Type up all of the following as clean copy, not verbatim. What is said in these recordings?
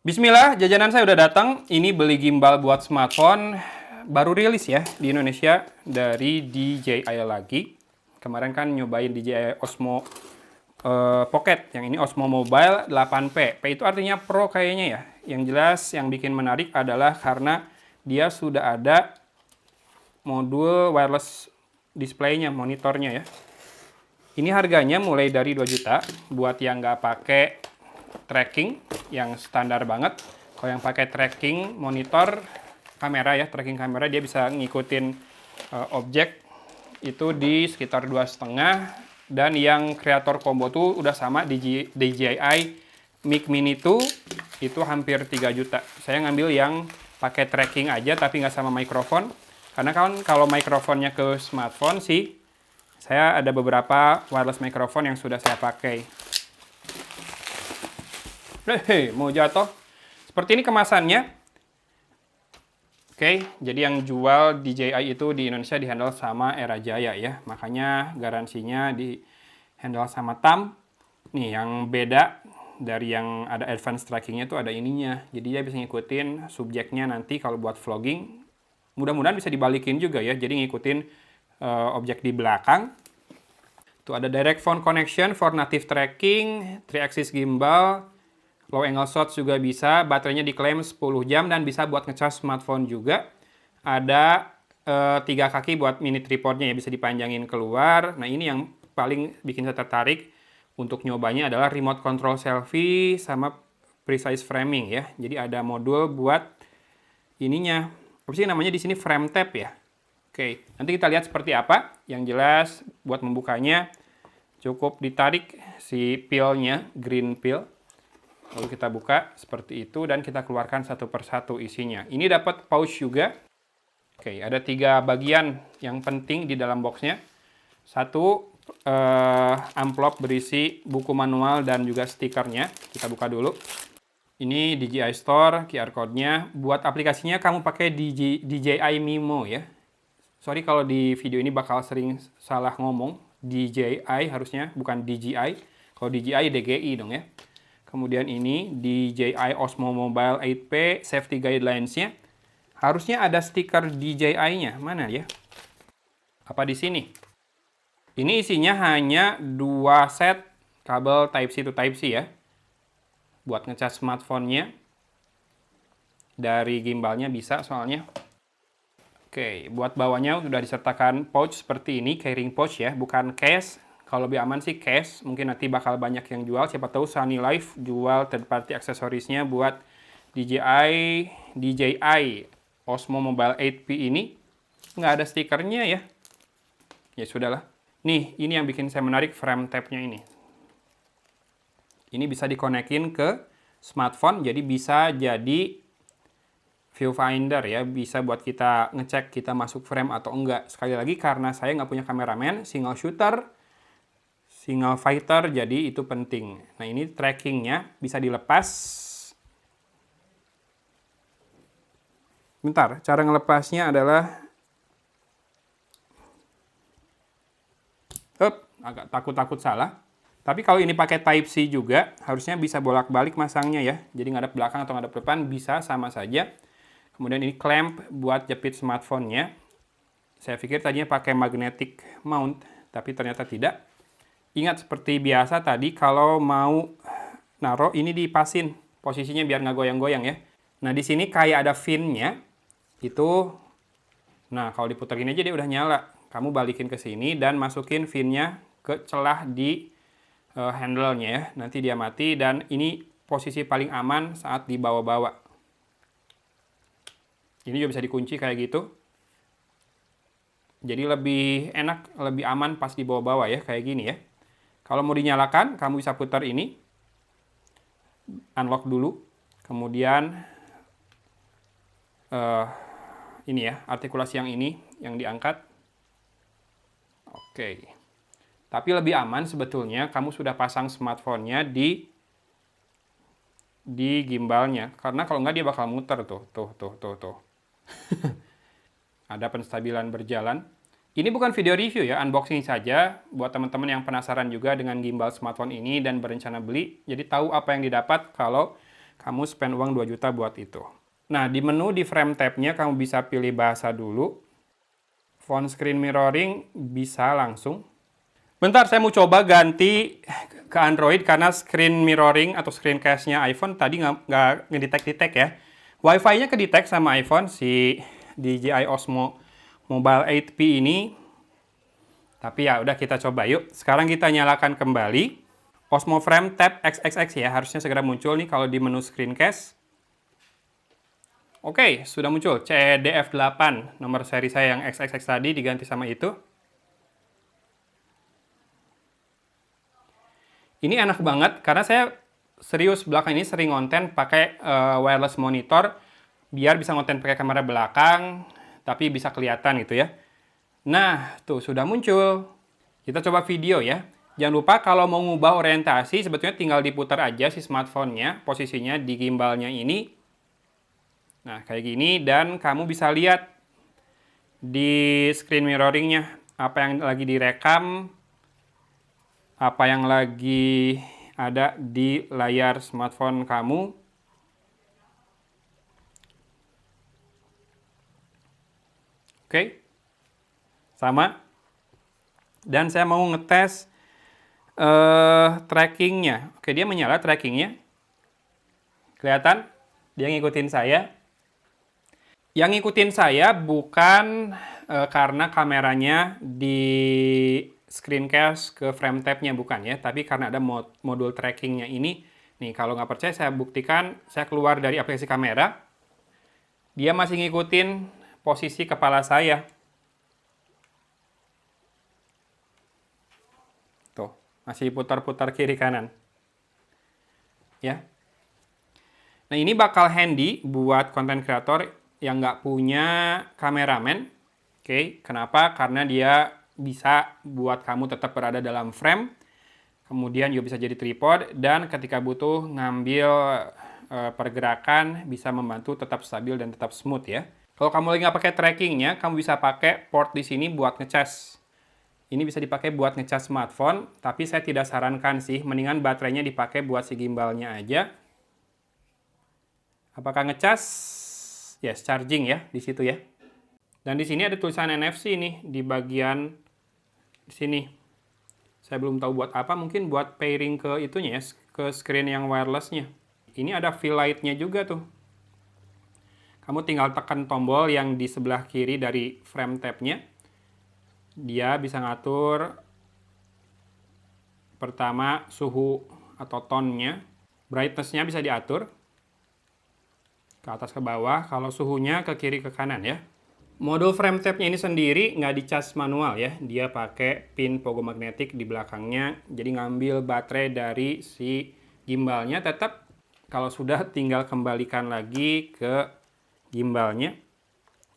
Bismillah, jajanan saya udah datang. Ini beli gimbal buat smartphone. Baru rilis ya di Indonesia dari DJI lagi. Kemarin kan nyobain DJI Osmo Pocket. Yang ini Osmo Mobile 8P. P itu artinya Pro kayaknya ya. Yang jelas yang bikin menarik adalah karena dia sudah ada modul wireless display-nya, monitornya ya. Ini harganya mulai dari 2 juta buat yang nggak pakai tracking yang standar banget. Kalau yang pakai tracking monitor kamera ya, tracking kamera, dia bisa ngikutin objek itu di sekitar 2,5. Dan yang kreator combo tuh udah sama DJI Mic Mini 2 itu hampir 3 juta. Saya ngambil yang pakai tracking aja tapi nggak sama mikrofon. Karena kan kalau mikrofonnya ke smartphone sih, saya ada beberapa wireless mikrofon yang sudah saya pakai. Hehe, mau jatuh. Seperti ini kemasannya. Oke, jadi yang jual DJI itu di Indonesia dihandle sama Era Jaya ya. Makanya garansinya di handle sama TAM. Nih, yang beda dari yang ada advanced trackingnya itu ada ininya. Jadi dia bisa ngikutin subjeknya nanti kalau buat vlogging. Mudah-mudahan bisa dibalikin juga ya. Jadi ngikutin objek di belakang. Tuh ada direct phone connection for native tracking, 3-axis gimbal, low angle shot juga bisa, baterainya diklaim 10 jam dan bisa buat ngecas smartphone juga. Ada 3 kaki buat mini tripodnya ya, bisa dipanjangin keluar. Nah ini yang paling bikin saya tertarik untuk nyobanya adalah remote control selfie sama precise framing ya. Jadi ada modul buat ininya. Apa sih namanya di sini, frame tap ya. Oke, nanti kita lihat seperti apa. Yang jelas buat membukanya cukup ditarik si pillnya, green pill. Lalu kita buka seperti itu dan kita keluarkan satu persatu isinya. Ini dapat pouch juga. Oke, ada 3 bagian yang penting di dalam boxnya. Satu, amplop berisi buku manual dan juga stikernya. Kita buka dulu. Ini DJI Store, QR code-nya. Buat aplikasinya kamu pakai DJI Mimo ya. Sorry kalau di video ini bakal sering salah ngomong. DJI harusnya, bukan DJI. Kalau DJI DGI dong ya. Kemudian ini DJI Osmo Mobile 8P Safety Guidelines-nya. Harusnya ada stiker DJI-nya. Mana ya? Apa di sini? Ini isinya hanya 2 set kabel Type-C to Type-C ya. Buat ngecas smartphone-nya. Dari gimbalnya bisa soalnya. Oke, buat bawahnya sudah disertakan pouch seperti ini. Carrying pouch ya, bukan case. Kalau lebih aman sih case, mungkin nanti bakal banyak yang jual. Siapa tahu Sunny Life jual third party aksesorisnya buat DJI Osmo Mobile 8P ini. Nggak ada stikernya ya. Ya sudahlah. Nih, ini yang bikin saya menarik, frame tab-nya ini. Ini bisa dikonekin ke smartphone, jadi bisa jadi viewfinder ya. Bisa buat kita ngecek kita masuk frame atau enggak. Sekali lagi, karena saya nggak punya kameramen, single shooter, single fighter, jadi itu penting. Nah ini trackingnya bisa dilepas. Bentar, cara ngelepasnya adalah agak takut-takut salah. Tapi kalau ini pakai Type-C juga, harusnya bisa bolak-balik masangnya ya. Jadi ngadep belakang atau ngadep depan bisa sama saja. Kemudian ini clamp buat jepit smartphone-nya. Saya pikir tadinya pakai magnetic mount, tapi ternyata tidak. Ingat seperti biasa tadi, kalau mau naruh ini dipasin posisinya biar nggak goyang-goyang ya. Nah di sini kayak ada fin-nya itu. Nah kalau diputerin aja dia udah nyala. Kamu balikin ke sini dan masukin fin-nya ke celah di handle-nya ya. Nanti dia mati dan ini posisi paling aman saat dibawa-bawa. Ini juga bisa dikunci kayak gitu. Jadi lebih enak, lebih aman pas dibawa-bawa ya, kayak gini ya. Kalau mau dinyalakan, kamu bisa putar ini. Unlock dulu. Kemudian ini ya, artikulasi yang ini yang diangkat. Oke. Tapi lebih aman sebetulnya kamu sudah pasang smartphone-nya di gimbalnya. Karena kalau nggak dia bakal muter tuh. Ada penstabilan berjalan. Ini bukan video review ya, unboxing saja. Buat teman-teman yang penasaran juga dengan gimbal smartphone ini dan berencana beli. Jadi tahu apa yang didapat kalau kamu spend uang 2 juta buat itu. Nah, di menu di frame tab-nya kamu bisa pilih bahasa dulu. Phone screen mirroring bisa langsung. Bentar, saya mau coba ganti ke Android karena screen mirroring atau screen case-nya iPhone tadi nggak ngedetect ya. Wi-Fi-nya kedetect sama iPhone, si DJI Osmo Mobile 8P ini. Tapi ya udah, kita coba yuk. Sekarang kita nyalakan kembali. Osmo Frame Tab XXX ya, harusnya segera muncul nih kalau di menu screencast. Oke, sudah muncul. CDF8, nomor seri saya yang XXX tadi diganti sama itu. Ini enak banget, karena saya serius belakang ini sering konten pakai wireless monitor, biar bisa konten pakai kamera belakang, tapi bisa kelihatan gitu ya. Nah, tuh sudah muncul. Kita coba video ya. Jangan lupa kalau mau ngubah orientasi, sebetulnya tinggal diputar aja si smartphone-nya, posisinya di gimbalnya ini. Nah, kayak gini, dan kamu bisa lihat di screen mirroring-nya, apa yang lagi direkam, apa yang lagi ada di layar smartphone kamu. Oke, sama. Dan saya mau ngetes trackingnya. Oke, dia menyala trackingnya. Kelihatan? Dia ngikutin saya. Yang ngikutin saya bukan karena kameranya di screencast ke frame tab-nya, bukan ya. Tapi karena ada modul trackingnya ini. Nih, kalau nggak percaya saya buktikan. Saya keluar dari aplikasi kamera. Dia masih ngikutin posisi kepala saya. Tuh, masih putar-putar kiri kanan. Ya. Nah, ini bakal handy buat konten kreator yang nggak punya kameramen. Oke, kenapa? Karena dia bisa buat kamu tetap berada dalam frame, kemudian juga bisa jadi tripod, dan ketika butuh ngambil pergerakan, bisa membantu tetap stabil dan tetap smooth ya. Kalau kamu lagi nggak pakai trackingnya, kamu bisa pakai port di sini buat ngecas. Ini bisa dipakai buat ngecas smartphone, tapi saya tidak sarankan sih, mendingan baterainya dipakai buat si gimbalnya aja. Apakah ngecas? Yes, charging ya di situ ya. Dan di sini ada tulisan NFC nih di bagian di sini. Saya belum tahu buat apa, mungkin buat pairing ke itunya ya, ke screen yang wireless-nya. Ini ada fill light-nya juga tuh. Kamu tinggal tekan tombol yang di sebelah kiri dari frame tab-nya. Dia bisa ngatur pertama suhu atau tone-nya. Brightness-nya bisa diatur ke atas ke bawah, kalau suhunya ke kiri ke kanan ya. Modul frame tab-nya ini sendiri nggak dicas manual ya, dia pakai pin pogo magnetik di belakangnya, jadi ngambil baterai dari si gimbalnya. Tetap kalau sudah tinggal kembalikan lagi ke gimbalnya.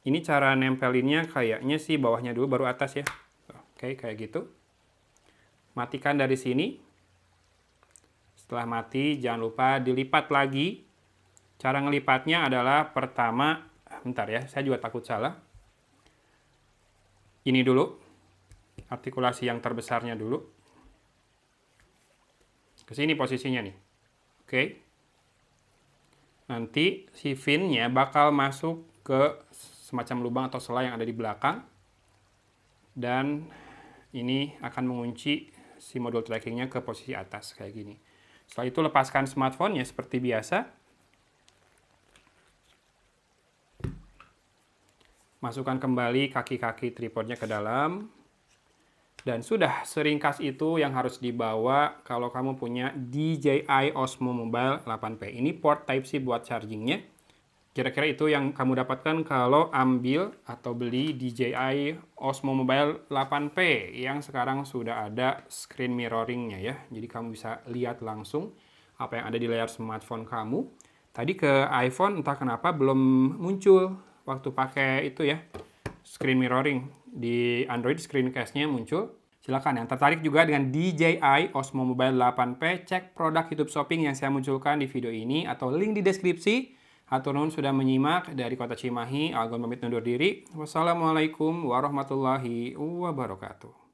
Ini cara nempelinnya kayaknya sih bawahnya dulu baru atas ya. Oke, kayak gitu. Matikan dari sini. Setelah mati jangan lupa dilipat lagi. Cara ngelipatnya adalah pertama, bentar ya, saya juga takut salah. Ini dulu, artikulasi yang terbesarnya dulu. Ke sini posisinya nih. Oke. Nanti si fin-nya bakal masuk ke semacam lubang atau sela yang ada di belakang. Dan ini akan mengunci si modul trackingnya ke posisi atas, kayak gini. Setelah itu lepaskan smartphone-nya seperti biasa. Masukkan kembali kaki-kaki tripodnya ke dalam. Dan sudah, seringkas itu yang harus dibawa kalau kamu punya DJI Osmo Mobile 8P. Ini port Type-C buat chargingnya. Kira-kira itu yang kamu dapatkan kalau ambil atau beli DJI Osmo Mobile 8P yang sekarang sudah ada screen mirroring-nya ya. Jadi kamu bisa lihat langsung apa yang ada di layar smartphone kamu. Tadi ke iPhone entah kenapa belum muncul waktu pakai itu ya, screen mirroring. Di Android screencast-nya muncul. Silakan yang tertarik juga dengan DJI Osmo Mobile 8P, cek produk YouTube Shopping yang saya munculkan di video ini atau link di deskripsi. Hatur nuhun sudah menyimak. Dari Kota Cimahi, Algon pamit undur diri. Wassalamualaikum warahmatullahi wabarakatuh.